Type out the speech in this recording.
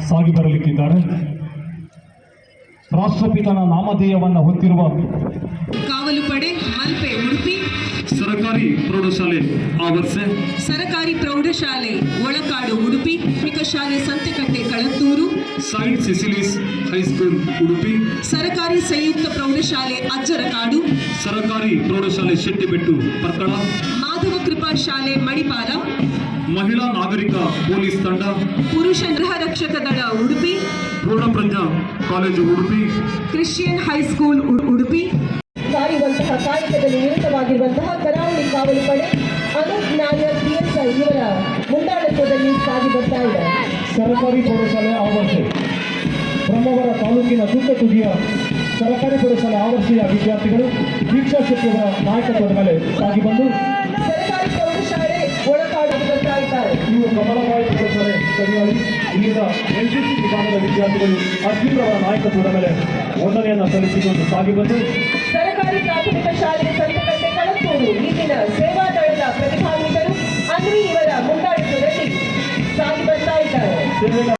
ಸಾಗಿ ಬರಲಿಕ್ಕಿದ್ದಾರೆ. ರಾಷ್ಟ್ರಪಿತನ ನಾಮಧೇಯವನ್ನು ಹೊತ್ತಿರುವ ಕಾವಲು ಪಡೆ ಮಲ್ಪೆ ಉಡುಪಿ, ಸರಕಾರಿ ಪ್ರೌಢಶಾಲೆ ಆವರ್ಸೆ, ಸರಕಾರಿ ಪ್ರೌಢಶಾಲೆ ಒಳಕಾಡು ಉಡುಪಿ, ಪ್ರಾಥಮಿಕ ಶಾಲೆ ಸಂತೆಕಟ್ಟೆ ಕಳತ್ತೂರು, ಸೈಂಟ್ ಸಿಸಿಲಿಸ್ ಹೈಸ್ಕೂಲ್ ಉಡುಪಿ, ಸರಕಾರಿ ಸಂಯುಕ್ತ ಪ್ರೌಢಶಾಲೆ ಅಜ್ಜರಕಾಡು, ಸರಕಾರಿ ಪ್ರೌಢಶಾಲೆ ಶೆಟ್ಟಿಬೆಟ್ಟು ಪರ್ಕಳ, ಮಾಧವ ಕೃಪಾ ಶಾಲೆ ಮಣಿಪಾಲ, ಮಹಿಳಾ ನಾಗರಿಕ ಪೊಲೀಸ್ ತಂಡ, ಪುರುಷ ಗೃಹ ರಕ್ಷಕ ದಳ Udupi, Poornaprajna college Udupi, Christian high school Udupi, ಸಾಯುವಂತಹ ಕಾಯಕದಲ್ಲಿ ನಿರತವಾಗಿರುವಂತಹ ಕರಾವಳಿ ಕಾವಲು ಪಡೆ ಅನೂಪ್ ನಾಯರ್ PSI ಇವರ ಮುಂದಾಳತ್ವದಲ್ಲಿ ಸಾಗಿ ಬರ್ತಾ ಇದೆ. ಸರಕಾರಿ ಪ್ರೌಢಶಾಲೆ ಆವರ್ಸೆ ಬ್ರಹ್ಮಾವರ ತಾಲೂಕಿನ ತುತ್ತ ತುದಿಯ ಸರಕಾರಿ ಪ್ರೌಢಶಾಲೆ ಆವರ್ಸೆಯ ವಿದ್ಯಾರ್ಥಿಗಳು ದೀಕ್ಷಾ ಶೆಟ್ಟಿಯವರ ನಾಯಕತ್ವದ ಮೇಲೆ ಸಾಗಿ ಬಂದು ಸರಕಾರಿ ಪ್ರೌಢಶಾಲೆ ಒಳಕಾಡು ಬರ್ತಾ ಇದ್ದಾರೆ. ಇವು ಕಮಲಬಾಯಿ ಪ್ರೌಢಶಾಲೆ ಕಡಿಯಾಳಿ ಇಲ್ಲಿನ NCC ವಿಭಾಗದ ವಿದ್ಯಾರ್ಥಿಗಳು ಅರ್ಜುನರವರ ನಾಯಕತ್ವದ ಮೇಲೆ ವಂದನೆಯನ್ನು ಸಲ್ಲಿಸಿಕೊಂಡು ಸಾಗಿ ಬಂದು ಸರಕಾರಿ ಪ್ರಾಥಮಿಕ ಶಾಲೆ ಸಂತೆಕಟ್ಟೆ ಕಳತ್ತೂರು ಇಲ್ಲಿನ ಸೇವಾ ದಳದ ಪ್ರತಿಭಾನ್ವಿತರು ಅನ್ವಿ ಇವರ ಮುಂದಾಳತ್ವದಲ್ಲಿ ಸಾಗಿ ಬರ್ತಾ ಇದ್ದಾರೆ.